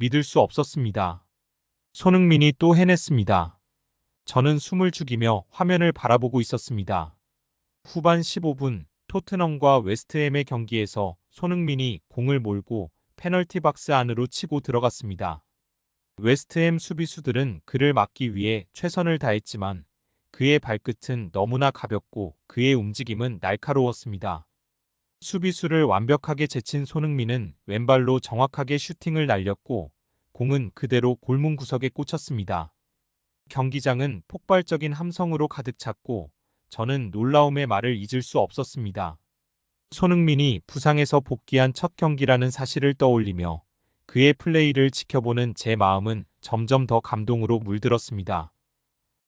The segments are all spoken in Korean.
믿을 수 없었습니다. 손흥민이 또 해냈습니다. 저는 숨을 죽이며 화면을 바라보고 있었습니다. 후반 15분 토트넘과 웨스트햄의 경기에서 손흥민이 공을 몰고 페널티 박스 안으로 치고 들어갔습니다. 웨스트햄 수비수들은 그를 막기 위해 최선을 다했지만 그의 발끝은 너무나 가볍고 그의 움직임은 날카로웠습니다. 수비수를 완벽하게 제친 손흥민은 왼발로 정확하게 슈팅을 날렸고 공은 그대로 골문 구석에 꽂혔습니다. 경기장은 폭발적인 함성으로 가득 찼고 저는 놀라움의 말을 잊을 수 없었습니다. 손흥민이 부상에서 복귀한 첫 경기라는 사실을 떠올리며 그의 플레이를 지켜보는 제 마음은 점점 더 감동으로 물들었습니다.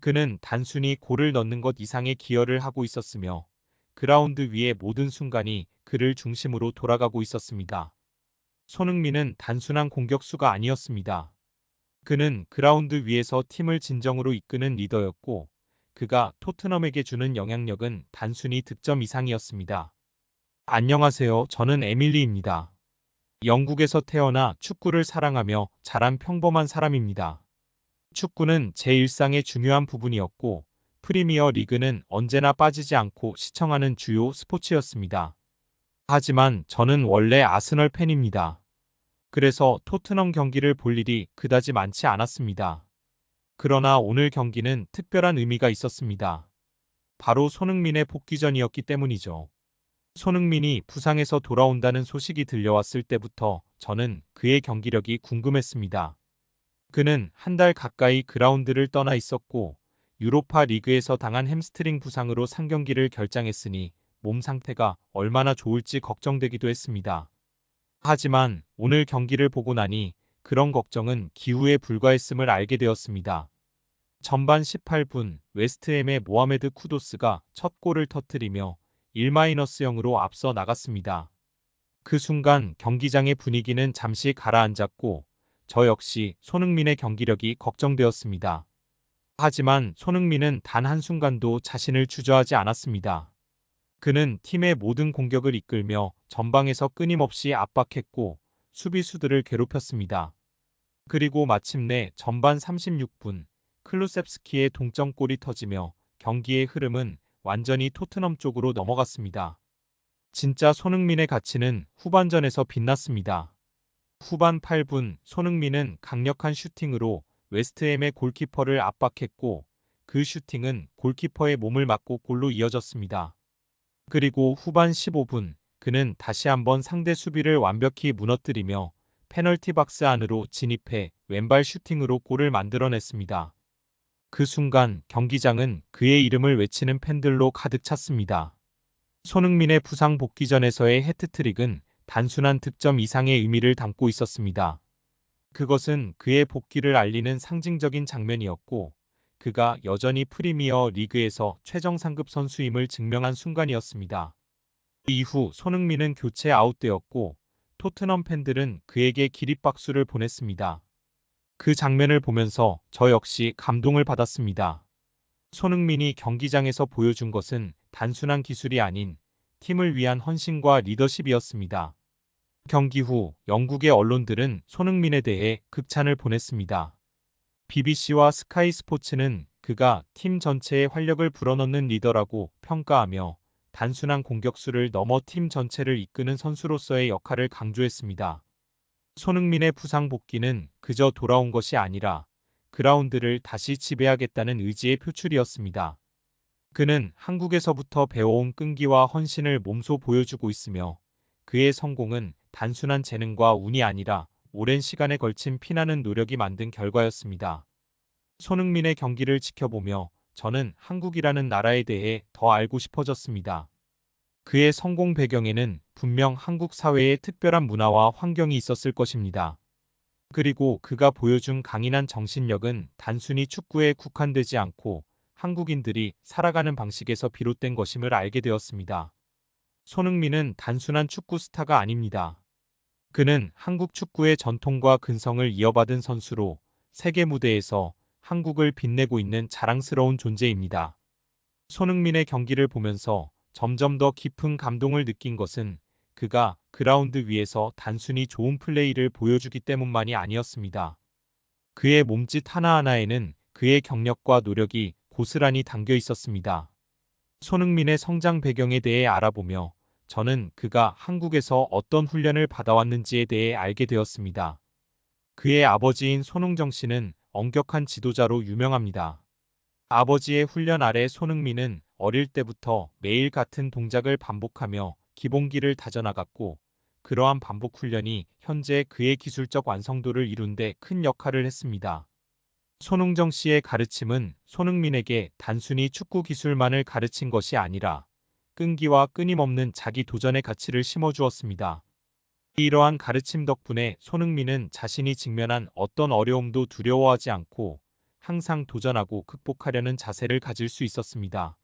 그는 단순히 골을 넣는 것 이상의 기여를 하고 있었으며 그라운드 위의 모든 순간이 그를 중심으로 돌아가고 있었습니다. 손흥민은 단순한 공격수가 아니었습니다. 그는 그라운드 위에서 팀을 진정으로 이끄는 리더였고 그가 토트넘에게 주는 영향력은 단순히 득점 이상이었습니다. 안녕하세요. 저는 에밀리입니다. 영국에서 태어나 축구를 사랑하며 자란 평범한 사람입니다. 축구는 제 일상의 중요한 부분이었고 프리미어 리그는 언제나 빠지지 않고 시청하는 주요 스포츠였습니다. 하지만 저는 원래 아스널 팬입니다. 그래서 토트넘 경기를 볼 일이 그다지 많지 않았습니다. 그러나 오늘 경기는 특별한 의미가 있었습니다. 바로 손흥민의 복귀전이었기 때문이죠. 손흥민이 부상에서 돌아온다는 소식이 들려왔을 때부터 저는 그의 경기력이 궁금했습니다. 그는 한 달 가까이 그라운드를 떠나 있었고 유로파 리그에서 당한 햄스트링 부상으로 3경기를 결장했으니 몸 상태가 얼마나 좋을지 걱정되기도 했습니다. 하지만 오늘 경기를 보고 나니 그런 걱정은 기우에 불과했음을 알게 되었습니다. 전반 18분 웨스트햄의 모하메드 쿠도스가 첫 골을 터뜨리며 1-0으로 앞서 나갔습니다. 그 순간 경기장의 분위기는 잠시 가라앉았고 저 역시 손흥민의 경기력이 걱정되었습니다. 하지만 손흥민은 단 한순간도 자신을 주저하지 않았습니다. 그는 팀의 모든 공격을 이끌며 전방에서 끊임없이 압박했고 수비수들을 괴롭혔습니다. 그리고 마침내 전반 36분 클루셉스키의 동점골이 터지며 경기의 흐름은 완전히 토트넘 쪽으로 넘어갔습니다. 진짜 손흥민의 가치는 후반전에서 빛났습니다. 후반 8분 손흥민은 강력한 슈팅으로 웨스트햄의 골키퍼를 압박했고 그 슈팅은 골키퍼의 몸을 맞고 골로 이어졌습니다. 그리고 후반 15분 그는 다시 한번 상대 수비를 완벽히 무너뜨리며 페널티 박스 안으로 진입해 왼발 슈팅으로 골을 만들어냈습니다. 그 순간 경기장은 그의 이름을 외치는 팬들로 가득 찼습니다. 손흥민의 부상 복귀전에서의 해트트릭은 단순한 득점 이상의 의미를 담고 있었습니다. 그것은 그의 복귀를 알리는 상징적인 장면이었고 그가 여전히 프리미어 리그에서 최정 상급 선수임을 증명한 순간이었습니다. 이후 손흥민은 교체 아웃되었고 토트넘 팬들은 그에게 기립박수를 보냈습니다. 그 장면을 보면서 저 역시 감동을 받았습니다. 손흥민이 경기장에서 보여준 것은 단순한 기술이 아닌 팀을 위한 헌신과 리더십이었습니다. 경기 후 영국의 언론들은 손흥민에 대해 극찬을 보냈습니다. BBC와 스카이 스포츠는 그가 팀 전체의 활력을 불어넣는 리더라고 평가하며 단순한 공격수를 넘어 팀 전체를 이끄는 선수로서의 역할을 강조했습니다. 손흥민의 부상 복귀는 그저 돌아온 것이 아니라 그라운드를 다시 지배하겠다는 의지의 표출이었습니다. 그는 한국에서부터 배워온 끈기와 헌신을 몸소 보여주고 있으며 그의 성공은 단순한 재능과 운이 아니라 오랜 시간에 걸친 피나는 노력이 만든 결과였습니다. 손흥민의 경기를 지켜보며 저는 한국이라는 나라에 대해 더 알고 싶어졌습니다. 그의 성공 배경에는 분명 한국 사회의 특별한 문화와 환경이 있었을 것입니다. 그리고 그가 보여준 강인한 정신력은 단순히 축구에 국한되지 않고 한국인들이 살아가는 방식에서 비롯된 것임을 알게 되었습니다. 손흥민은 단순한 축구 스타가 아닙니다. 그는 한국 축구의 전통과 근성을 이어받은 선수로 세계 무대에서 한국을 빛내고 있는 자랑스러운 존재입니다. 손흥민의 경기를 보면서 점점 더 깊은 감동을 느낀 것은 그가 그라운드 위에서 단순히 좋은 플레이를 보여주기 때문만이 아니었습니다. 그의 몸짓 하나하나에는 그의 경력과 노력이 고스란히 담겨 있었습니다. 손흥민의 성장 배경에 대해 알아보며 저는 그가 한국에서 어떤 훈련을 받아왔는지에 대해 알게 되었습니다. 그의 아버지인 손흥정 씨는 엄격한 지도자로 유명합니다. 아버지의 훈련 아래 손흥민은 어릴 때부터 매일 같은 동작을 반복하며 기본기를 다져나갔고, 그러한 반복 훈련이 현재 그의 기술적 완성도를 이룬 데 큰 역할을 했습니다. 손흥정 씨의 가르침은 손흥민에게 단순히 축구 기술만을 가르친 것이 아니라 끈기와 끊임없는 자기 도전의 가치를 심어주었습니다. 이러한 가르침 덕분에 손흥민은 자신이 직면한 어떤 어려움도 두려워하지 않고 항상 도전하고 극복하려는 자세를 가질 수 있었습니다.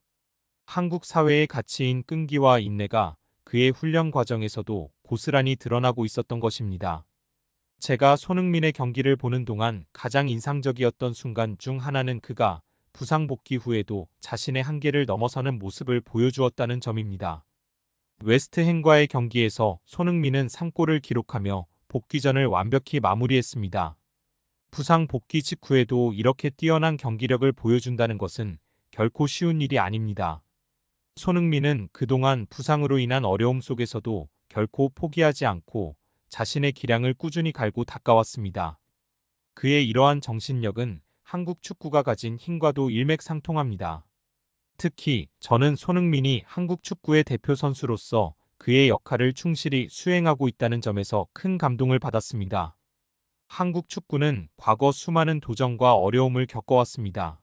한국 사회의 가치인 끈기와 인내가 그의 훈련 과정에서도 고스란히 드러나고 있었던 것입니다. 제가 손흥민의 경기를 보는 동안 가장 인상적이었던 순간 중 하나는 그가 부상 복귀 후에도 자신의 한계를 넘어서는 모습을 보여주었다는 점입니다. 웨스트햄과의 경기에서 손흥민은 3골을 기록하며 복귀전을 완벽히 마무리했습니다. 부상 복귀 직후에도 이렇게 뛰어난 경기력을 보여준다는 것은 결코 쉬운 일이 아닙니다. 손흥민은 그동안 부상으로 인한 어려움 속에서도 결코 포기하지 않고 자신의 기량을 꾸준히 갈고 닦아왔습니다. 그의 이러한 정신력은 한국 축구가 가진 힘과도 일맥상통합니다. 특히 저는 손흥민이 한국 축구의 대표 선수로서 그의 역할을 충실히 수행하고 있다는 점에서 큰 감동을 받았습니다. 한국 축구는 과거 수많은 도전과 어려움을 겪어왔습니다.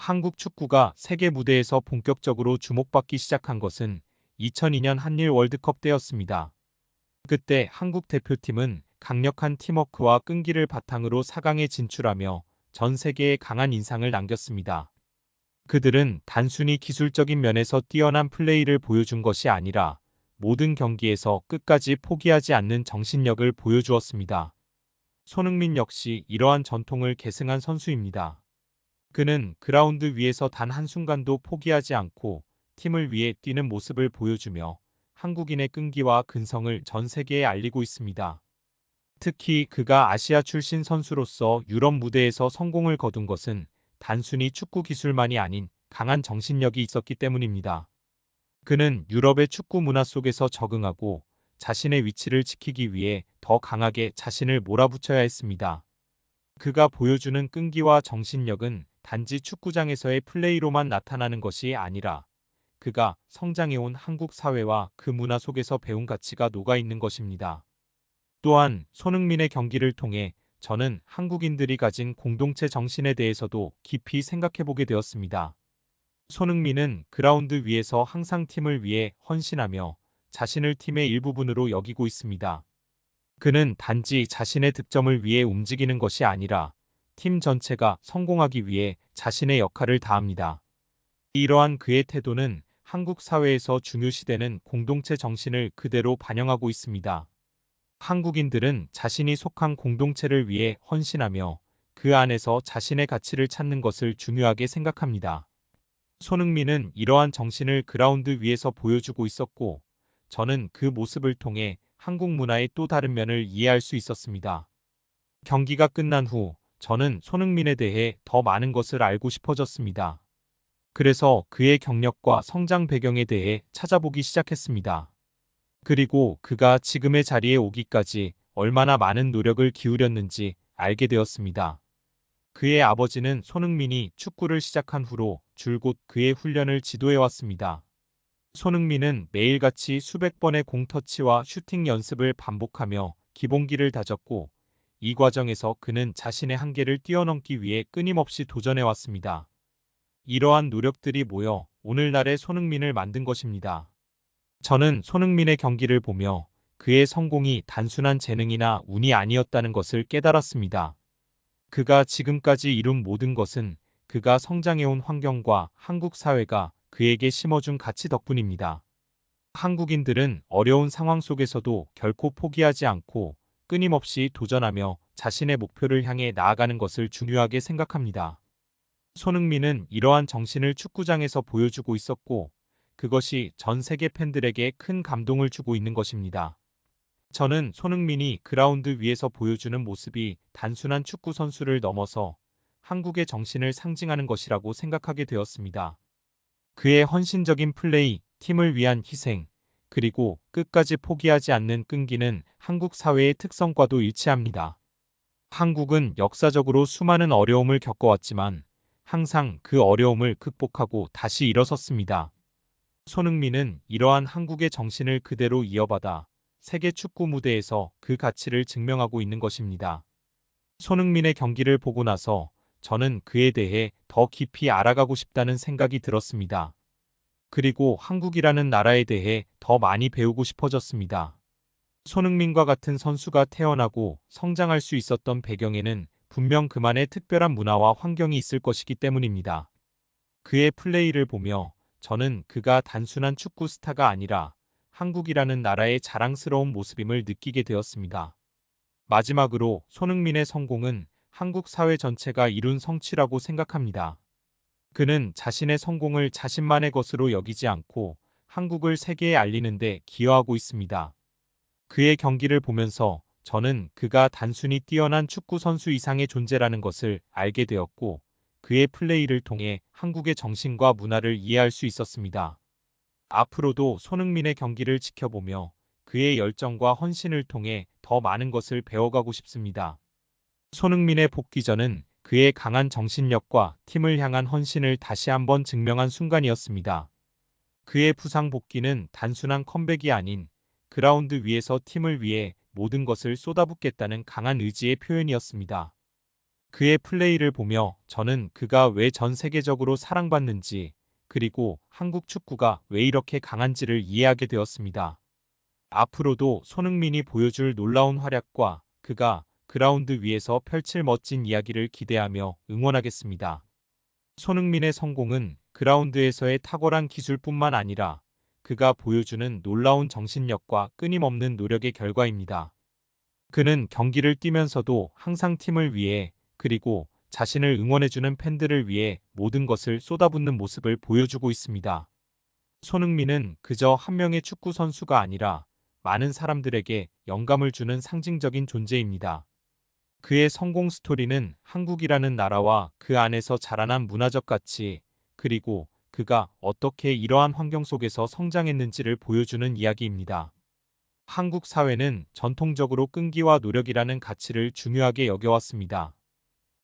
한국 축구가 세계 무대에서 본격적으로 주목받기 시작한 것은 2002년 한일 월드컵 때였습니다. 그때 한국 대표팀은 강력한 팀워크와 끈기를 바탕으로 4강에 진출하며 전 세계에 강한 인상을 남겼습니다. 그들은 단순히 기술적인 면에서 뛰어난 플레이를 보여준 것이 아니라 모든 경기에서 끝까지 포기하지 않는 정신력을 보여주었습니다. 손흥민 역시 이러한 전통을 계승한 선수입니다. 그는 그라운드 위에서 단 한순간도 포기하지 않고 팀을 위해 뛰는 모습을 보여주며 한국인의 끈기와 근성을 전 세계에 알리고 있습니다. 특히 그가 아시아 출신 선수로서 유럽 무대에서 성공을 거둔 것은 단순히 축구 기술만이 아닌 강한 정신력이 있었기 때문입니다. 그는 유럽의 축구 문화 속에서 적응하고 자신의 위치를 지키기 위해 더 강하게 자신을 몰아붙여야 했습니다. 그가 보여주는 끈기와 정신력은 단지 축구장에서의 플레이로만 나타나는 것이 아니라 그가 성장해온 한국 사회와 그 문화 속에서 배운 가치가 녹아있는 것입니다. 또한 손흥민의 경기를 통해 저는 한국인들이 가진 공동체 정신에 대해서도 깊이 생각해보게 되었습니다. 손흥민은 그라운드 위에서 항상 팀을 위해 헌신하며 자신을 팀의 일부분으로 여기고 있습니다. 그는 단지 자신의 득점을 위해 움직이는 것이 아니라 팀 전체가 성공하기 위해 자신의 역할을 다합니다. 이러한 그의 태도는 한국 사회에서 중요시되는 공동체 정신을 그대로 반영하고 있습니다. 한국인들은 자신이 속한 공동체를 위해 헌신하며 그 안에서 자신의 가치를 찾는 것을 중요하게 생각합니다. 손흥민은 이러한 정신을 그라운드 위에서 보여주고 있었고, 저는 그 모습을 통해 한국 문화의 또 다른 면을 이해할 수 있었습니다. 경기가 끝난 후 저는 손흥민에 대해 더 많은 것을 알고 싶어졌습니다. 그래서 그의 경력과 성장 배경에 대해 찾아보기 시작했습니다. 그리고 그가 지금의 자리에 오기까지 얼마나 많은 노력을 기울였는지 알게 되었습니다. 그의 아버지는 손흥민이 축구를 시작한 후로 줄곧 그의 훈련을 지도해왔습니다. 손흥민은 매일같이 수백 번의 공터치와 슈팅 연습을 반복하며 기본기를 다졌고, 이 과정에서 그는 자신의 한계를 뛰어넘기 위해 끊임없이 도전해왔습니다. 이러한 노력들이 모여 오늘날의 손흥민을 만든 것입니다. 저는 손흥민의 경기를 보며 그의 성공이 단순한 재능이나 운이 아니었다는 것을 깨달았습니다. 그가 지금까지 이룬 모든 것은 그가 성장해온 환경과 한국 사회가 그에게 심어준 가치 덕분입니다. 한국인들은 어려운 상황 속에서도 결코 포기하지 않고 끊임없이 도전하며 자신의 목표를 향해 나아가는 것을 중요하게 생각합니다. 손흥민은 이러한 정신을 축구장에서 보여주고 있었고, 그것이 전 세계 팬들에게 큰 감동을 주고 있는 것입니다. 저는 손흥민이 그라운드 위에서 보여주는 모습이 단순한 축구 선수를 넘어서 한국의 정신을 상징하는 것이라고 생각하게 되었습니다. 그의 헌신적인 플레이, 팀을 위한 희생, 그리고 끝까지 포기하지 않는 끈기는 한국 사회의 특성과도 일치합니다. 한국은 역사적으로 수많은 어려움을 겪어왔지만 항상 그 어려움을 극복하고 다시 일어섰습니다. 손흥민은 이러한 한국의 정신을 그대로 이어받아 세계 축구 무대에서 그 가치를 증명하고 있는 것입니다. 손흥민의 경기를 보고 나서 저는 그에 대해 더 깊이 알아가고 싶다는 생각이 들었습니다. 그리고 한국이라는 나라에 대해 더 많이 배우고 싶어졌습니다. 손흥민과 같은 선수가 태어나고 성장할 수 있었던 배경에는 분명 그만의 특별한 문화와 환경이 있을 것이기 때문입니다. 그의 플레이를 보며 저는 그가 단순한 축구 스타가 아니라 한국이라는 나라의 자랑스러운 모습임을 느끼게 되었습니다. 마지막으로 손흥민의 성공은 한국 사회 전체가 이룬 성취라고 생각합니다. 그는 자신의 성공을 자신만의 것으로 여기지 않고 한국을 세계에 알리는 데 기여하고 있습니다. 그의 경기를 보면서 저는 그가 단순히 뛰어난 축구 선수 이상의 존재라는 것을 알게 되었고, 그의 플레이를 통해 한국의 정신과 문화를 이해할 수 있었습니다. 앞으로도 손흥민의 경기를 지켜보며 그의 열정과 헌신을 통해 더 많은 것을 배워가고 싶습니다. 손흥민의 복귀전은 그의 강한 정신력과 팀을 향한 헌신을 다시 한번 증명한 순간이었습니다. 그의 부상 복귀는 단순한 컴백이 아닌 그라운드 위에서 팀을 위해 모든 것을 쏟아붓겠다는 강한 의지의 표현이었습니다. 그의 플레이를 보며 저는 그가 왜 전 세계적으로 사랑받는지, 그리고 한국 축구가 왜 이렇게 강한지를 이해하게 되었습니다. 앞으로도 손흥민이 보여줄 놀라운 활약과 그가 그라운드 위에서 펼칠 멋진 이야기를 기대하며 응원하겠습니다. 손흥민의 성공은 그라운드에서의 탁월한 기술뿐만 아니라 그가 보여주는 놀라운 정신력과 끊임없는 노력의 결과입니다. 그는 경기를 뛰면서도 항상 팀을 위해, 그리고 자신을 응원해주는 팬들을 위해 모든 것을 쏟아붓는 모습을 보여주고 있습니다. 손흥민은 그저 한 명의 축구 선수가 아니라 많은 사람들에게 영감을 주는 상징적인 존재입니다. 그의 성공 스토리는 한국이라는 나라와 그 안에서 자라난 문화적 가치, 그리고 그가 어떻게 이러한 환경 속에서 성장했는지를 보여주는 이야기입니다. 한국 사회는 전통적으로 끈기와 노력이라는 가치를 중요하게 여겨왔습니다.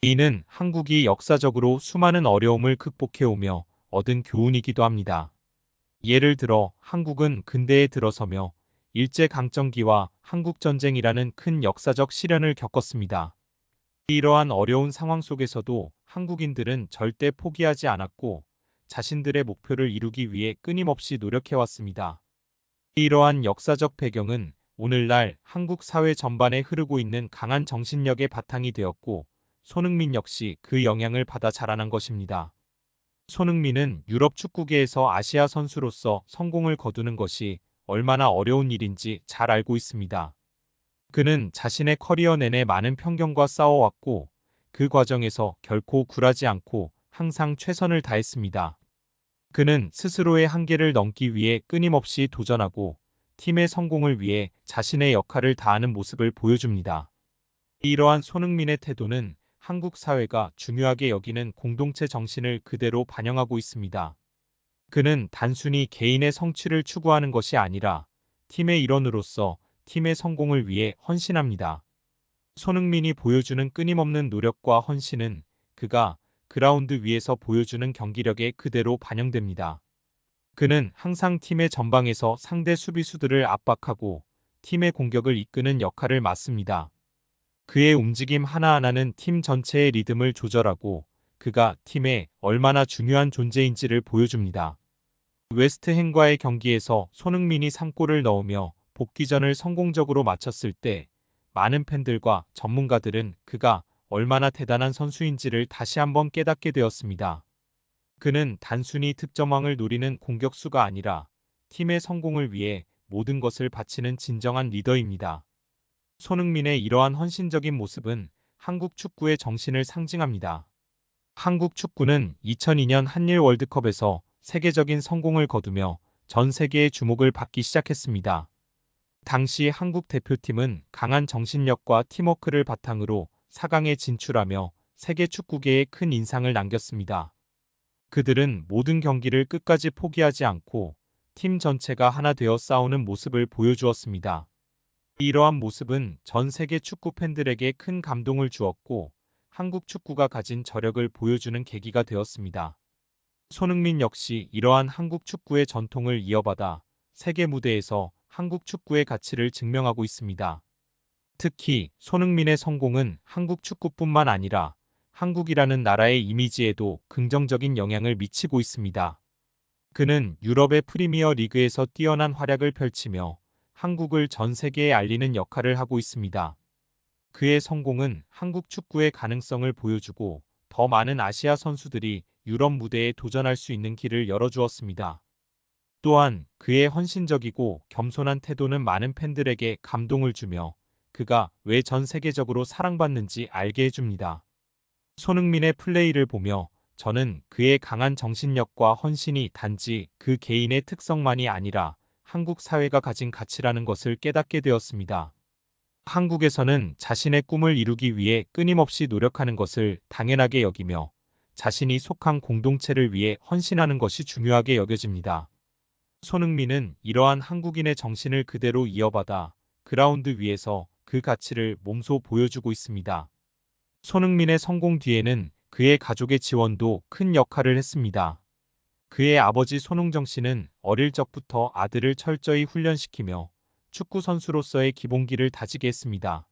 이는 한국이 역사적으로 수많은 어려움을 극복해오며 얻은 교훈이기도 합니다. 예를 들어 한국은 근대에 들어서며 일제강점기와 한국전쟁이라는 큰 역사적 시련을 겪었습니다. 이러한 어려운 상황 속에서도 한국인들은 절대 포기하지 않았고 자신들의 목표를 이루기 위해 끊임없이 노력해왔습니다. 이러한 역사적 배경은 오늘날 한국 사회 전반에 흐르고 있는 강한 정신력의 바탕이 되었고, 손흥민 역시 그 영향을 받아 자라난 것입니다. 손흥민은 유럽 축구계에서 아시아 선수로서 성공을 거두는 것이 얼마나 어려운 일인지 잘 알고 있습니다. 그는 자신의 커리어 내내 많은 편견과 싸워왔고, 그 과정에서 결코 굴하지 않고 항상 최선을 다했습니다. 그는 스스로의 한계를 넘기 위해 끊임없이 도전하고 팀의 성공을 위해 자신의 역할을 다하는 모습을 보여줍니다. 이러한 손흥민의 태도는 한국 사회가 중요하게 여기는 공동체 정신을 그대로 반영하고 있습니다. 그는 단순히 개인의 성취를 추구하는 것이 아니라 팀의 일원으로서 팀의 성공을 위해 헌신합니다. 손흥민이 보여주는 끊임없는 노력과 헌신은 그가 그라운드 위에서 보여주는 경기력에 그대로 반영됩니다. 그는 항상 팀의 전방에서 상대 수비수들을 압박하고 팀의 공격을 이끄는 역할을 맡습니다. 그의 움직임 하나하나는 팀 전체의 리듬을 조절하고 그가 팀에 얼마나 중요한 존재인지를 보여줍니다. 웨스트햄과의 경기에서 손흥민이 3골을 넣으며 복귀전을 성공적으로 마쳤을 때 많은 팬들과 전문가들은 그가 얼마나 대단한 선수인지를 다시 한번 깨닫게 되었습니다. 그는 단순히 득점왕을 노리는 공격수가 아니라 팀의 성공을 위해 모든 것을 바치는 진정한 리더입니다. 손흥민의 이러한 헌신적인 모습은 한국 축구의 정신을 상징합니다. 한국 축구는 2002년 한일 월드컵에서 세계적인 성공을 거두며 전 세계의 주목을 받기 시작했습니다. 당시 한국 대표팀은 강한 정신력과 팀워크를 바탕으로 4강에 진출하며 세계 축구계에 큰 인상을 남겼습니다. 그들은 모든 경기를 끝까지 포기하지 않고 팀 전체가 하나 되어 싸우는 모습을 보여주었습니다. 이러한 모습은 전 세계 축구 팬들에게 큰 감동을 주었고 한국 축구가 가진 저력을 보여주는 계기가 되었습니다. 손흥민 역시 이러한 한국 축구의 전통을 이어받아 세계 무대에서 한국 축구의 가치를 증명하고 있습니다. 특히 손흥민의 성공은 한국 축구뿐만 아니라 한국이라는 나라의 이미지에도 긍정적인 영향을 미치고 있습니다. 그는 유럽의 프리미어 리그에서 뛰어난 활약을 펼치며 한국을 전 세계에 알리는 역할을 하고 있습니다. 그의 성공은 한국 축구의 가능성을 보여주고 더 많은 아시아 선수들이 유럽 무대에 도전할 수 있는 길을 열어주었습니다. 또한 그의 헌신적이고 겸손한 태도는 많은 팬들에게 감동을 주며 그가 왜 전 세계적으로 사랑받는지 알게 해줍니다. 손흥민의 플레이를 보며 저는 그의 강한 정신력과 헌신이 단지 그 개인의 특성만이 아니라 한국 사회가 가진 가치라는 것을 깨닫게 되었습니다. 한국에서는 자신의 꿈을 이루기 위해 끊임없이 노력하는 것을 당연하게 여기며 자신이 속한 공동체를 위해 헌신하는 것이 중요하게 여겨집니다. 손흥민은 이러한 한국인의 정신을 그대로 이어받아 그라운드 위에서 그 가치를 몸소 보여주고 있습니다. 손흥민의 성공 뒤에는 그의 가족의 지원도 큰 역할을 했습니다. 그의 아버지 손흥정 씨는 어릴 적부터 아들을 철저히 훈련시키며 축구 선수로서의 기본기를 다지게 했습니다.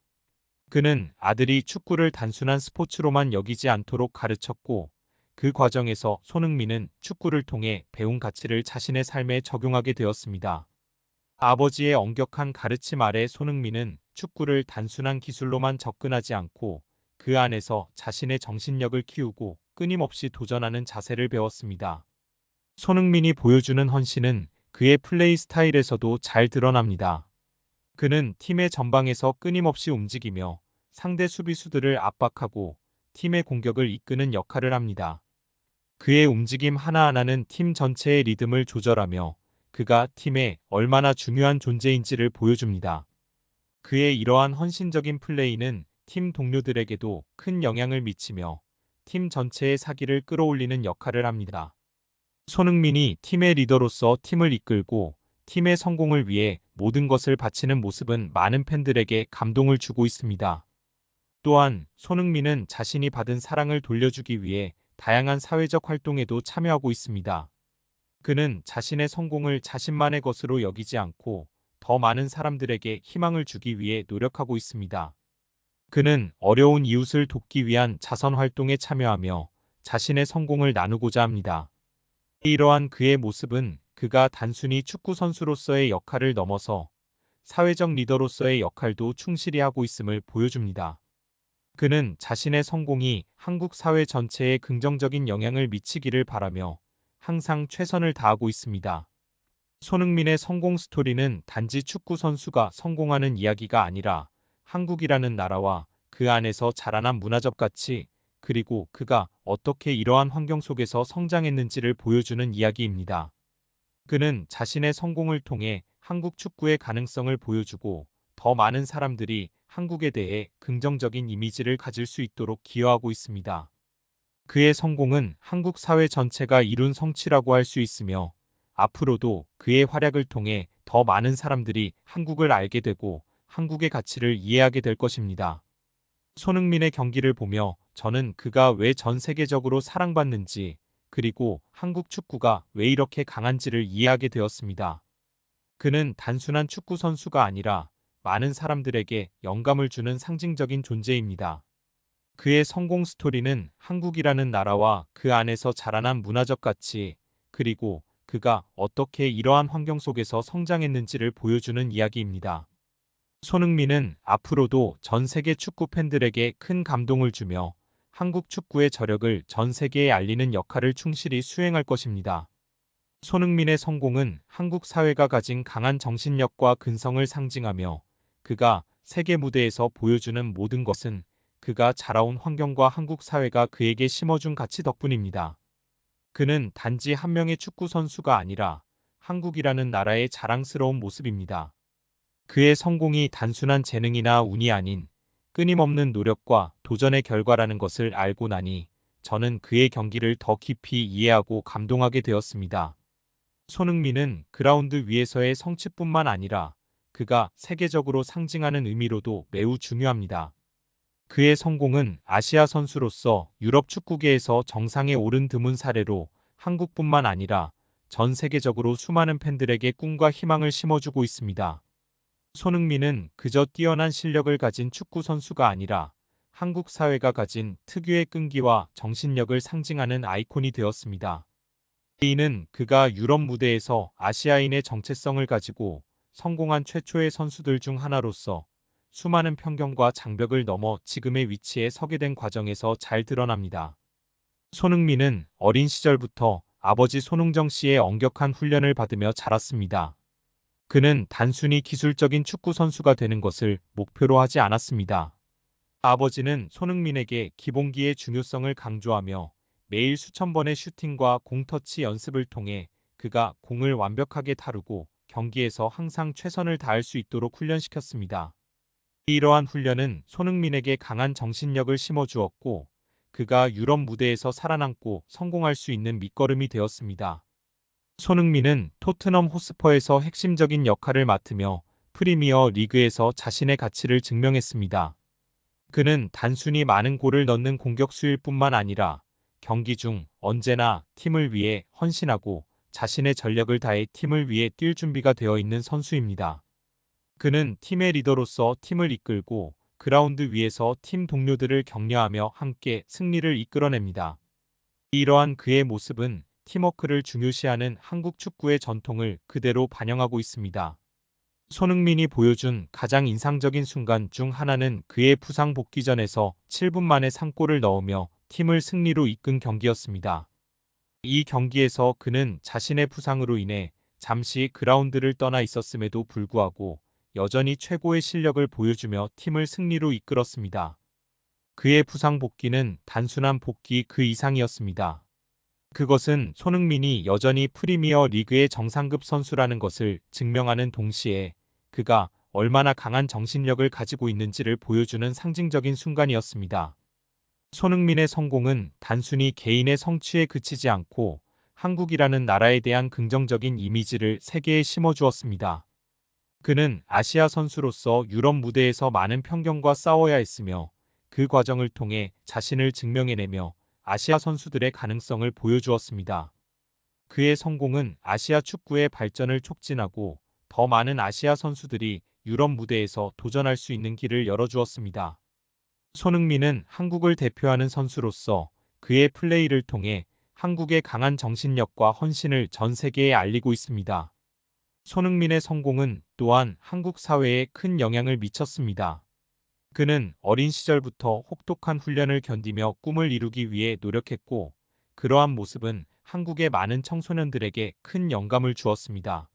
그는 아들이 축구를 단순한 스포츠로만 여기지 않도록 가르쳤고 그 과정에서 손흥민은 축구를 통해 배운 가치를 자신의 삶에 적용하게 되었습니다. 아버지의 엄격한 가르침 아래 손흥민은 축구를 단순한 기술로만 접근하지 않고 그 안에서 자신의 정신력을 키우고 끊임없이 도전하는 자세를 배웠습니다. 손흥민이 보여주는 헌신은 그의 플레이 스타일에서도 잘 드러납니다. 그는 팀의 전방에서 끊임없이 움직이며 상대 수비수들을 압박하고 팀의 공격을 이끄는 역할을 합니다. 그의 움직임 하나하나는 팀 전체의 리듬을 조절하며 그가 팀에 얼마나 중요한 존재인지를 보여줍니다. 그의 이러한 헌신적인 플레이는 팀 동료들에게도 큰 영향을 미치며 팀 전체의 사기를 끌어올리는 역할을 합니다. 손흥민이 팀의 리더로서 팀을 이끌고 팀의 성공을 위해 모든 것을 바치는 모습은 많은 팬들에게 감동을 주고 있습니다. 또한 손흥민은 자신이 받은 사랑을 돌려주기 위해 다양한 사회적 활동에도 참여하고 있습니다. 그는 자신의 성공을 자신만의 것으로 여기지 않고 더 많은 사람들에게 희망을 주기 위해 노력하고 있습니다. 그는 어려운 이웃을 돕기 위한 자선 활동에 참여하며 자신의 성공을 나누고자 합니다. 이러한 그의 모습은 그가 단순히 축구 선수로서의 역할을 넘어서 사회적 리더로서의 역할도 충실히 하고 있음을 보여줍니다. 그는 자신의 성공이 한국 사회 전체에 긍정적인 영향을 미치기를 바라며 항상 최선을 다하고 있습니다. 손흥민의 성공 스토리는 단지 축구 선수가 성공하는 이야기가 아니라 한국이라는 나라와 그 안에서 자라난 문화적 가치, 그리고 그가 어떻게 이러한 환경 속에서 성장했는지를 보여주는 이야기입니다. 그는 자신의 성공을 통해 한국 축구의 가능성을 보여주고 더 많은 사람들이 한국에 대해 긍정적인 이미지를 가질 수 있도록 기여하고 있습니다. 그의 성공은 한국 사회 전체가 이룬 성취라고 할 수 있으며 앞으로도 그의 활약을 통해 더 많은 사람들이 한국을 알게 되고 한국의 가치를 이해하게 될 것입니다. 손흥민의 경기를 보며 저는 그가 왜 전 세계적으로 사랑받는지 그리고 한국 축구가 왜 이렇게 강한지를 이해하게 되었습니다. 그는 단순한 축구 선수가 아니라 많은 사람들에게 영감을 주는 상징적인 존재입니다. 그의 성공 스토리는 한국이라는 나라와 그 안에서 자라난 문화적 가치, 그리고 그가 어떻게 이러한 환경 속에서 성장했는지를 보여주는 이야기입니다. 손흥민은 앞으로도 전 세계 축구 팬들에게 큰 감동을 주며 한국 축구의 저력을 전 세계에 알리는 역할을 충실히 수행할 것입니다. 손흥민의 성공은 한국 사회가 가진 강한 정신력과 근성을 상징하며 그가 세계 무대에서 보여주는 모든 것은 그가 자라온 환경과 한국 사회가 그에게 심어준 가치 덕분입니다. 그는 단지 한 명의 축구 선수가 아니라 한국이라는 나라의 자랑스러운 모습입니다. 그의 성공이 단순한 재능이나 운이 아닌 끊임없는 노력과 도전의 결과라는 것을 알고 나니 저는 그의 경기를 더 깊이 이해하고 감동하게 되었습니다. 손흥민은 그라운드 위에서의 성취뿐만 아니라 그가 세계적으로 상징하는 의미로도 매우 중요합니다. 그의 성공은 아시아 선수로서 유럽 축구계에서 정상에 오른 드문 사례로 한국뿐만 아니라 전 세계적으로 수많은 팬들에게 꿈과 희망을 심어주고 있습니다. 손흥민은 그저 뛰어난 실력을 가진 축구 선수가 아니라 한국 사회가 가진 특유의 끈기와 정신력을 상징하는 아이콘이 되었습니다. 이는 그가 유럽 무대에서 아시아인의 정체성을 가지고 성공한 최초의 선수들 중 하나로서 수많은 편견과 장벽을 넘어 지금의 위치에 서게 된 과정에서 잘 드러납니다. 손흥민은 어린 시절부터 아버지 손흥정 씨의 엄격한 훈련을 받으며 자랐습니다. 그는 단순히 기술적인 축구 선수가 되는 것을 목표로 하지 않았습니다. 아버지는 손흥민에게 기본기의 중요성을 강조하며 매일 수천 번의 슈팅과 공터치 연습을 통해 그가 공을 완벽하게 다루고 경기에서 항상 최선을 다할 수 있도록 훈련시켰습니다. 이러한 훈련은 손흥민에게 강한 정신력을 심어주었고 그가 유럽 무대에서 살아남고 성공할 수 있는 밑거름이 되었습니다. 손흥민은 토트넘 호스퍼에서 핵심적인 역할을 맡으며 프리미어 리그에서 자신의 가치를 증명했습니다. 그는 단순히 많은 골을 넣는 공격수일 뿐만 아니라 경기 중 언제나 팀을 위해 헌신하고 자신의 전력을 다해 팀을 위해 뛸 준비가 되어 있는 선수입니다. 그는 팀의 리더로서 팀을 이끌고 그라운드 위에서 팀 동료들을 격려하며 함께 승리를 이끌어냅니다. 이러한 그의 모습은 팀워크를 중요시하는 한국 축구의 전통을 그대로 반영하고 있습니다. 손흥민이 보여준 가장 인상적인 순간 중 하나는 그의 부상 복귀전에서 7분 만에 3골을 넣으며 팀을 승리로 이끈 경기였습니다. 이 경기에서 그는 자신의 부상으로 인해 잠시 그라운드를 떠나 있었음에도 불구하고 여전히 최고의 실력을 보여주며 팀을 승리로 이끌었습니다. 그의 부상 복귀는 단순한 복귀 그 이상이었습니다. 그것은 손흥민이 여전히 프리미어 리그의 정상급 선수라는 것을 증명하는 동시에 그가 얼마나 강한 정신력을 가지고 있는지를 보여주는 상징적인 순간이었습니다. 손흥민의 성공은 단순히 개인의 성취에 그치지 않고 한국이라는 나라에 대한 긍정적인 이미지를 세계에 심어주었습니다. 그는 아시아 선수로서 유럽 무대에서 많은 편견과 싸워야 했으며 그 과정을 통해 자신을 증명해내며 아시아 선수들의 가능성을 보여주었습니다. 그의 성공은 아시아 축구의 발전을 촉진하고 더 많은 아시아 선수들이 유럽 무대에서 도전할 수 있는 길을 열어주었습니다. 손흥민은 한국을 대표하는 선수로서 그의 플레이를 통해 한국의 강한 정신력과 헌신을 전 세계에 알리고 있습니다. 손흥민의 성공은 또한 한국 사회에 큰 영향을 미쳤습니다. 그는 어린 시절부터 혹독한 훈련을 견디며 꿈을 이루기 위해 노력했고, 그러한 모습은 한국의 많은 청소년들에게 큰 영감을 주었습니다.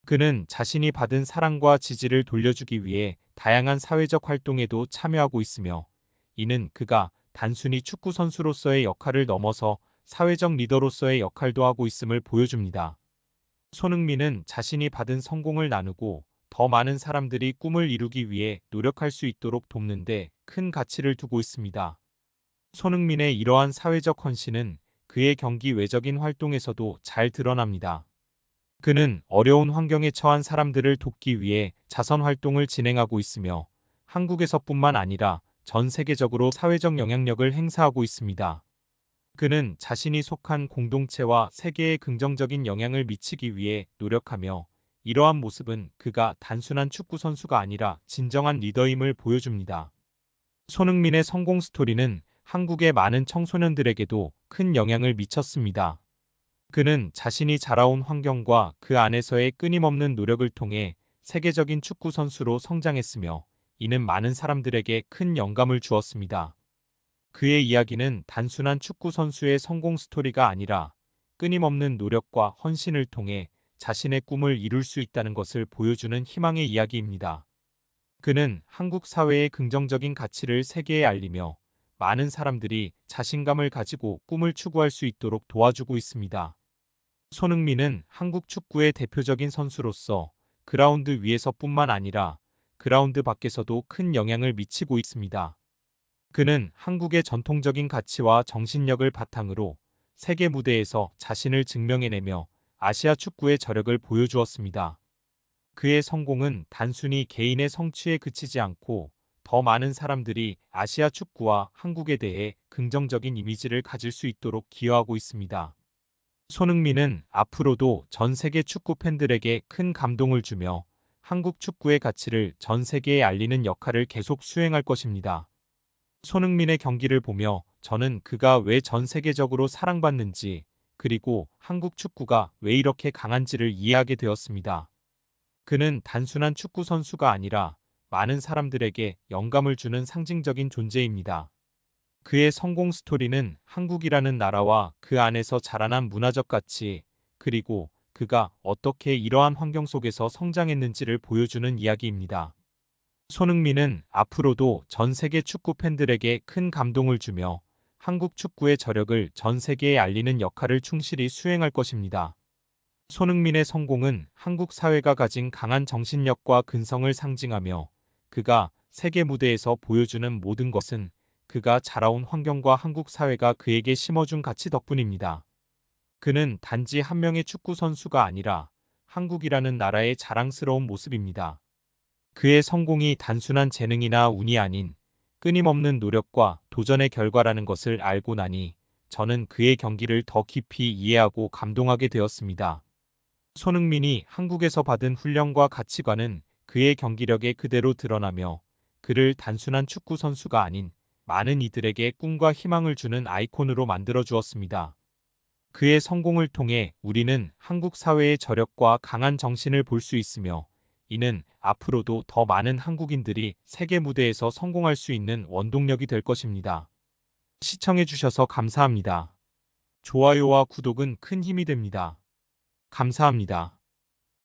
그는 자신이 받은 사랑과 지지를 돌려주기 위해 다양한 사회적 활동에도 참여하고 있으며, 이는 그가 단순히 축구 선수로서의 역할을 넘어서 사회적 리더로서의 역할도 하고 있음을 보여줍니다. 손흥민은 자신이 받은 성공을 나누고 더 많은 사람들이 꿈을 이루기 위해 노력할 수 있도록 돕는 데 큰 가치를 두고 있습니다. 손흥민의 이러한 사회적 헌신은 그의 경기 외적인 활동에서도 잘 드러납니다. 그는 어려운 환경에 처한 사람들을 돕기 위해 자선 활동을 진행하고 있으며 한국에서뿐만 아니라 전 세계적으로 사회적 영향력을 행사하고 있습니다. 그는 자신이 속한 공동체와 세계에 긍정적인 영향을 미치기 위해 노력하며 이러한 모습은 그가 단순한 축구 선수가 아니라 진정한 리더임을 보여줍니다. 손흥민의 성공 스토리는 한국의 많은 청소년들에게도 큰 영향을 미쳤습니다. 그는 자신이 자라온 환경과 그 안에서의 끊임없는 노력을 통해 세계적인 축구 선수로 성장했으며 이는 많은 사람들에게 큰 영감을 주었습니다. 그의 이야기는 단순한 축구 선수의 성공 스토리가 아니라 끊임없는 노력과 헌신을 통해 자신의 꿈을 이룰 수 있다는 것을 보여주는 희망의 이야기입니다. 그는 한국 사회의 긍정적인 가치를 세계에 알리며 많은 사람들이 자신감을 가지고 꿈을 추구할 수 있도록 도와주고 있습니다. 손흥민은 한국 축구의 대표적인 선수로서 그라운드 위에서뿐만 아니라 그라운드 밖에서도 큰 영향을 미치고 있습니다. 그는 한국의 전통적인 가치와 정신력을 바탕으로 세계 무대에서 자신을 증명해내며 아시아 축구의 저력을 보여주었습니다. 그의 성공은 단순히 개인의 성취에 그치지 않고 더 많은 사람들이 아시아 축구와 한국에 대해 긍정적인 이미지를 가질 수 있도록 기여하고 있습니다. 손흥민은 앞으로도 전 세계 축구 팬들에게 큰 감동을 주며 한국 축구의 가치를 전 세계에 알리는 역할을 계속 수행할 것입니다. 손흥민의 경기를 보며 저는 그가 왜 전 세계적으로 사랑받는지, 그리고 한국 축구가 왜 이렇게 강한지를 이해하게 되었습니다. 그는 단순한 축구 선수가 아니라 많은 사람들에게 영감을 주는 상징적인 존재입니다. 그의 성공 스토리는 한국이라는 나라와 그 안에서 자라난 문화적 가치, 그리고 그가 어떻게 이러한 환경 속에서 성장했는지를 보여주는 이야기입니다. 손흥민은 앞으로도 전 세계 축구 팬들에게 큰 감동을 주며 한국 축구의 저력을 전 세계에 알리는 역할을 충실히 수행할 것입니다. 손흥민의 성공은 한국 사회가 가진 강한 정신력과 근성을 상징하며 그가 세계 무대에서 보여주는 모든 것은 그가 자라온 환경과 한국 사회가 그에게 심어준 가치 덕분입니다. 그는 단지 한 명의 축구 선수가 아니라 한국이라는 나라의 자랑스러운 모습입니다. 그의 성공이 단순한 재능이나 운이 아닌 끊임없는 노력과 도전의 결과라는 것을 알고 나니 저는 그의 경기를 더 깊이 이해하고 감동하게 되었습니다. 손흥민이 한국에서 받은 훈련과 가치관은 그의 경기력에 그대로 드러나며 그를 단순한 축구 선수가 아닌 많은 이들에게 꿈과 희망을 주는 아이콘으로 만들어 주었습니다. 그의 성공을 통해 우리는 한국 사회의 저력과 강한 정신을 볼 수 있으며 이는 앞으로도 더 많은 한국인들이 세계 무대에서 성공할 수 있는 원동력이 될 것입니다. 시청해주셔서 감사합니다. 좋아요와 구독은 큰 힘이 됩니다. 감사합니다.